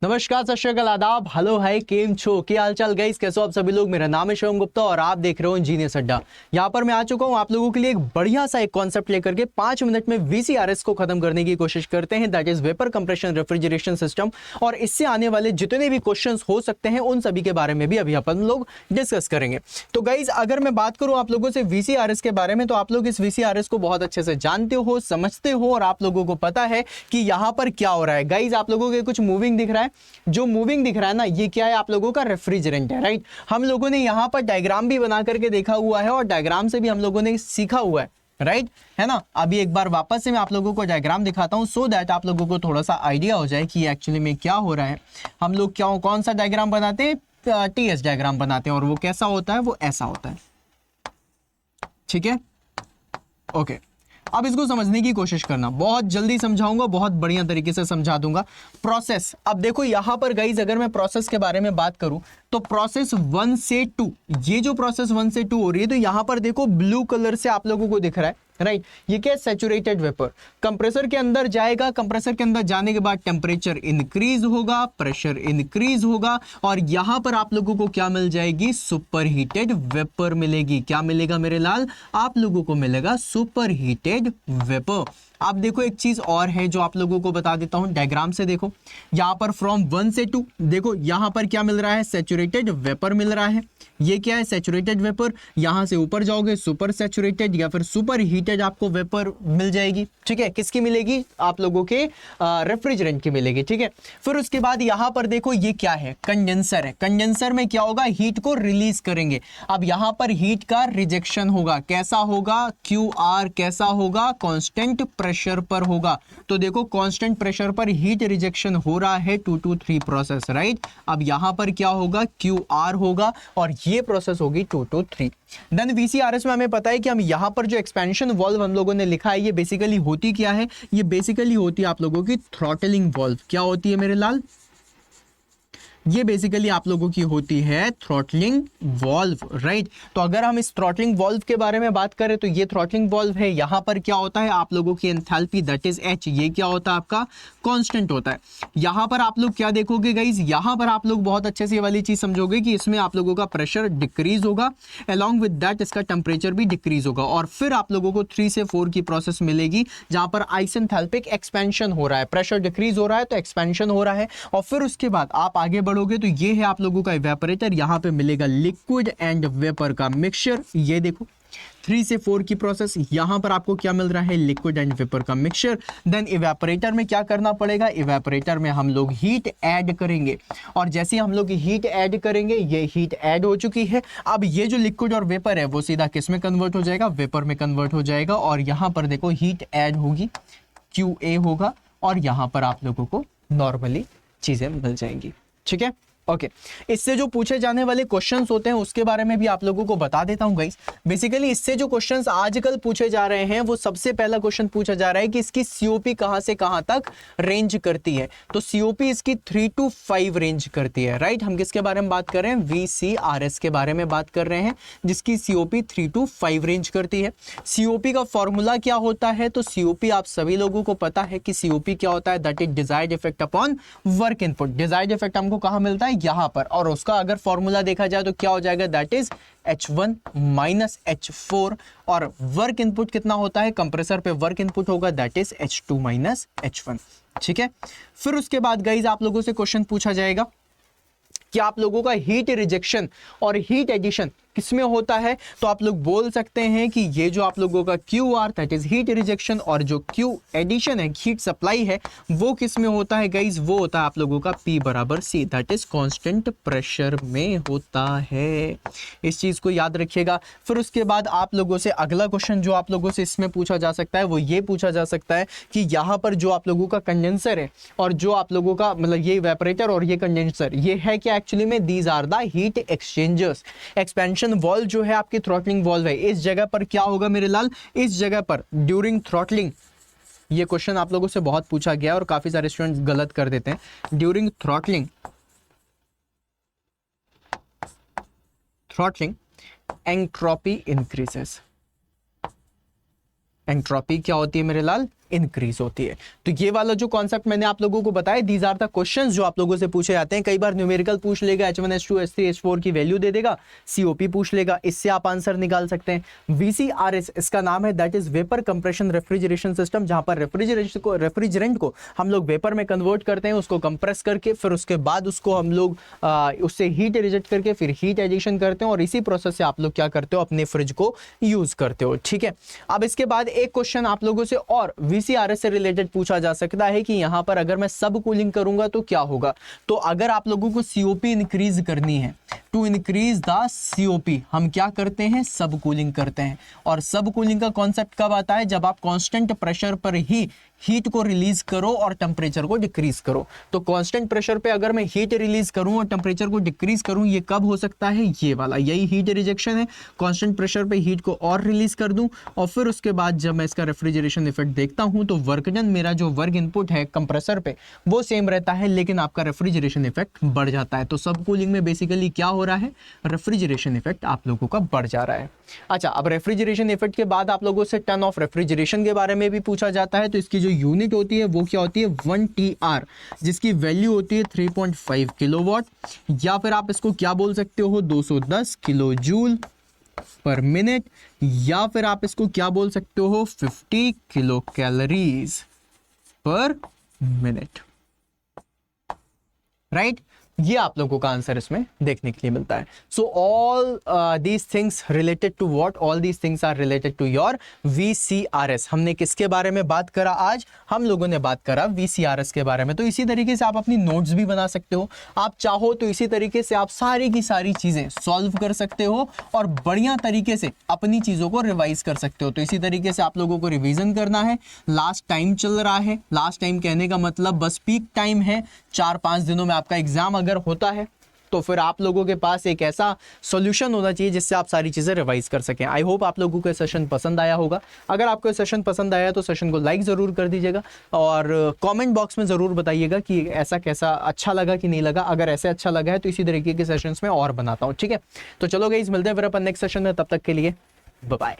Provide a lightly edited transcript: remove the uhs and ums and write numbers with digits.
नमस्कार, सत श्री अकाल, आदाब, हेलो, हाय, केम छो, क्या हालचाल गाइस, कैसे हो आप सभी लोग। मेरा नाम है शिवम गुप्ता और आप देख रहे हो इंजीनियर्स अड्डा। यहाँ पर मैं आ चुका हूँ आप लोगों के लिए एक बढ़िया सा एक कॉन्सेप्ट लेकर के 5 मिनट में वीसीआरएस को खत्म करने की कोशिश करते हैं, that is vapour compression refrigeration system. और इससे आने वाले जितने भी क्वेश्चंस हो सकते हैं उन सभी के बारे में भी अभी अपन लोग डिस्कस करेंगे। तो गाइज अगर मैं बात करूँ आप लोगों से वीसीआरएस के बारे में, तो आप लोग इस वीसीआरएस को बहुत अच्छे से जानते हो, समझते हो और आप लोगों को पता है कि यहाँ पर क्या हो रहा है। गाइज आप लोगों के कुछ मूविंग दिख रहा है, जो मूविंग दिख रहा है ना, ये क्या है, आप लोगों का रेफ्रिजरेंट है, राइट। हम लोगों ने यहाँ पर डायग्राम भी बना करके देखा हुआ है और डायग्राम से भी हम लोगों ने सीखा हुआ है, राइट, है ना। अभी एक बार वापस से मैं आप लोगों को डायग्राम दिखाता हूं सो दैट आप लोगों को थोड़ा सा आइडिया हो जाए कि एक्चुअली में क्या हो रहा है। हम लोग क्या कौन सा डायग्राम बनाते हैं, टीएस डायग्राम बनाते हैं और वो कैसा होता है, वो ऐसा होता है, ठीक है, ओके। अब इसको समझने की कोशिश करना, बहुत जल्दी समझाऊंगा, बहुत बढ़िया तरीके से समझा दूंगा। प्रोसेस, अब देखो यहां पर गाइज अगर मैं प्रोसेस के बारे में बात करूं तो प्रोसेस 1 से 2, ये जो प्रोसेस 1 से 2 हो रही है, तो यहां पर देखो ब्लू कलर से आप लोगों को दिख रहा है, राइट। ये क्या है, सैचुरेटेड वेपर। कंप्रेसर के अंदर जाएगा, कंप्रेसर के अंदर जाने के बाद टेम्परेचर इंक्रीज होगा, प्रेशर इंक्रीज होगा और यहां पर आप लोगों को क्या मिल जाएगी, सुपर हीटेड वेपर मिलेगी। क्या मिलेगा मेरे लाल, आप लोगों को मिलेगा सुपर हीटेड वेपर। अब देखो एक चीज और है जो आप लोगों को बता देता हूं, डायग्राम से देखो, यहां पर फ्रॉम 1 से 2 देखो यहां पर क्या मिल रहा है, सैचुरेटेड वेपर मिल रहा है। ये क्या है, सैचुरेटेड वेपर। यहां से ऊपर जाओगे सुपर सैचुरेटेड या फिर सुपर हीटेड आपको वेपर मिल जाएगी, ठीक है। किसकी मिलेगी, आप लोगों के रेफ्रिजरेंट की मिलेगी, ठीक है। फिर उसके बाद यहां पर देखो ये क्या है, कंडेंसर है। कंडेंसर में क्या होगा, हीट को रिलीज करेंगे। अब यहां पर हीट का रिजेक्शन होगा, कैसा होगा, क्यूआर कैसा होगा, कांस्टेंट प्रेशर पर होगा। तो देखो कांस्टेंट प्रेशर पर हीट रिजेक्शन हो रहा है 223 प्रोसेस, राइट। अब यहां पर क्या होगा, क्यूआर होगा और ये प्रोसेस होगी 223। देन वीसीआरएस में हमें पता है कि हम यहां पर जो एक्सपेंशन वॉल्व हम लोगों ने लिखा है, ये बेसिकली होती क्या है, ये बेसिकली होती है आप लोगों की थ्रॉटलिंग वॉल्व। क्या होती है मेरे लाल, ये बेसिकली आप लोगों की होती है थ्रॉटलिंग वॉल्व, राइट। तो अगर हम इस थ्रॉटलिंग वॉल्व के बारे में बात करें तो ये थ्रॉटलिंग वॉल्व है। यहां पर क्या होता है, आप लोगों की एंथैल्पी दैट इज एच, ये क्या होता है आपका कांस्टेंट होता है। यहां पर आप लोग क्या देखोगे गाइज, यहां पर आप लोग बहुत अच्छे से ये वाली चीज समझोगे कि इसमें आप लोगों का प्रेशर डिक्रीज होगा, अलॉन्ग विद दैट इसका टेम्परेचर भी डिक्रीज होगा और फिर आप लोगों को 3 से 4 की प्रोसेस मिलेगी जहां पर आइसेंथैल्पिक एक्सपेंशन हो रहा है, प्रेशर डिक्रीज हो रहा है तो एक्सपेंशन हो रहा है। और फिर उसके बाद आप आगे बढ़ोगे तो ये है आप लोगों का इवेपोरेटर। यहां पे मिलेगा लिक्विड एंड वेपर का मिक्सचर। ये देखो 3 से 4 की प्रोसेस, यहां पर आपको क्या मिल रहा है, लिक्विड एंड वेपर का मिक्सचर। देन इवेपोरेटर में क्या करना पड़ेगा, इवेपोरेटर में हम लोग हीट ऐड करेंगे और जैसे हम लोग हीट ऐड करेंगे, ये हीट ऐड हो चुकी है। अब ये जो लिक्विड और वेपर है वो सीधा किस में कन्वर्ट हो जाएगा, वेपर में कन्वर्ट हो जाएगा और यहां पर देखो हीट ऐड होगी, QA होगा और यहां पर आप लोगों को नॉर्मली चीजें मिल जाएंगी, ठीक है, ओके। इससे जो पूछे जाने वाले क्वेश्चंस होते हैं उसके बारे में भी आप लोगों को बता देता हूं गाइस। बेसिकली इससे जो क्वेश्चंस आजकल पूछे जा रहे हैं वो सबसे पहला क्वेश्चन पूछा जा रहा है कि इसकी सीओपी कहां से कहां तक रेंज करती है। तो सीओपी इसकी 3 to 5 रेंज करती है, राइट। हम किसके बारे में बात कर रहे हैं, वीसीआरएस के बारे में बात कर रहे हैं जिसकी सीओपी 3 to 5 रेंज करती है। सीओपी का फॉर्मूला क्या होता है, तो सीओपी आप सभी लोगों को पता है कि सीओपी क्या होता है, that is desired effect upon work input. Desired effect हमको कहां मिलता है, यहां पर, और उसका अगर फॉर्मूला देखा जाए तो क्या हो जाएगा, that is H1 minus H4 और वर्क इनपुट कितना होता है, कंप्रेसर पे वर्क इनपुट होगा that is H2 minus H1, ठीक है। फिर उसके बाद गाइज आप लोगों से क्वेश्चन पूछा जाएगा कि आप लोगों का हीट रिजेक्शन और हीट एडिशन किसमें होता है। तो आप लोग बोल सकते हैं कि ये जो आप लोगों का QR that is heat rejection और जो Q एडिशन है, हीट सप्लाई है, वो किसमें होता है गाइज, वो होता है आप लोगों का P बराबर C that is constant pressure में होता है। इस चीज को याद रखिएगा। फिर उसके बाद आप लोगों से अगला क्वेश्चन जो आप लोगों से इसमें पूछा जा सकता है वो ये पूछा जा सकता है कि यहाँ पर जो आप लोगों का कंडेंसर है और जो आप लोगों का मतलब ये इवेपोरेटर और ये कंडेंसर, ये है कि एक्चुअली में these are the heat exchangers. Expansion valve जो है आपकी थ्रॉटलिंग वॉल्व है, इस जगह पर क्या होगा मेरे लाल, इस जगह पर ड्यूरिंग थ्रॉटलिंग, ये क्वेश्चन आप लोगों से बहुत पूछा गया और काफी सारे स्टूडेंट्स गलत कर देते हैं। During throttling entropy increases. Entropy क्या होती है मेरे लाल, इंक्रीज होती है। तो ये वाला जो कॉन्सेप्ट मैंने आप लोगों को बताया, दीज आर द क्वेश्चंस जो आप लोगों से पूछे जाते हैं। कई बार न्यूमेरिकल पूछ लेगा, H1 H2 H3 H4 की वैल्यू दे देगा, COP पूछ लेगा, इससे आप आंसर निकाल सकते हैं। VCRS इसका नाम है, that is vapour compression refrigeration system, जहां पर रेफ्रिजरेंट को हम लोग वेपर में कन्वर्ट करते हैं, उसको कंप्रेस करके, फिर उसके बाद उसको हम लोग उससे हीट रिजेक्ट करके फिर हीट एडिशन करते हैं, और इसी प्रोसेस से आप लोग क्या करते हो, अपने फ्रिज को यूज करते हो। ठीक है, अब इसके बाद एक क्वेश्चन आप लोगों से और VCRS से रिलेटेड पूछा जा सकता है कि यहां पर अगर मैं सब कूलिंग करूंगा तो क्या होगा। तो अगर आप लोगों को COP इंक्रीज करनी है, टू इंक्रीज द COP हम क्या करते हैं, सब कूलिंग करते हैं। और सब कूलिंग का कॉन्सेप्ट कब आता है, जब आप कांस्टेंट प्रेशर पर ही हीट को रिलीज करो और टेम्परेचर को डिक्रीज करो। तो कांस्टेंट प्रेशर पे अगर मैं हीट रिलीज करूं और टेम्परेचर को डिक्रीज करूं, ये कब हो सकता है, ये वाला, यही हीट रिजेक्शन है। कांस्टेंट प्रेशर पे हीट को और रिलीज कर दूं, और फिर उसके बाद जब मैं इसका रेफ्रिजरेशन इफेक्ट देखता हूं तो वर्क डन, मेरा जो वर्क इनपुट है कंप्रेसर पे वो सेम रहता है, लेकिन आपका रेफ्रिजरेशन इफेक्ट बढ़ जाता है। तो सब कूलिंग में बेसिकली क्या हो रहा है, रेफ्रिजरेशन इफेक्ट आप लोगों का बढ़ जा रहा है। अच्छा, अब रेफ्रिजरेशन इफेक्ट के बाद आप लोगों से टन ऑफ रेफ्रिजरेशन के बारे में भी पूछा जाता है। तो इसकी जो यूनिट होती है वो क्या होती है, 1 TR, जिसकी वैल्यू होती है 3.5 किलोवाट, या फिर आप इसको क्या बोल सकते हो, 210 किलो जूल पर मिनट, या फिर आप इसको क्या बोल सकते हो, 50 किलो कैलोरीज पर मिनट। राइट, ये आप लोगों का आंसर इसमें देखने के लिए मिलता है। So all these things related to what, all these things are related to your VCRS। हमने किसके बारे में बात करा आज, हम लोगों ने बात करा VCRS के बारे में। तो इसी तरीके से आप अपनी नोट्स भी बना सकते हो, आप चाहो तो इसी तरीके से आप सारी की सारी चीजें सॉल्व कर सकते हो और बढ़िया तरीके से अपनी चीजों को रिवाइज कर सकते हो। तो इसी तरीके से आप लोगों को रिवीजन करना है। लास्ट टाइम चल रहा है, लास्ट टाइम कहने का मतलब बस पीक टाइम है, 4-5 दिनों में आपका एग्जाम अगर होता है तो फिर आप लोगों के पास एक ऐसा सॉल्यूशन होना चाहिए जिससे आप सारी चीजें रिवाइज कर सकें। आई होप आप लोगों को सेशन पसंद आया होगा। अगर आपको सेशन पसंद आया तो सेशन को लाइक जरूर कर दीजिएगा और कमेंट बॉक्स में जरूर बताइएगा कि ऐसा कैसा अच्छा लगा कि नहीं लगा। अगर ऐसे अच्छा लगा है तो इसी तरीके के सेशंस में और बनाता हूँ। ठीक है, तो चलो गाइस, मिलते हैं फिर अपन नेक्स्ट सेशन में, तब तक के लिए बाय बाय।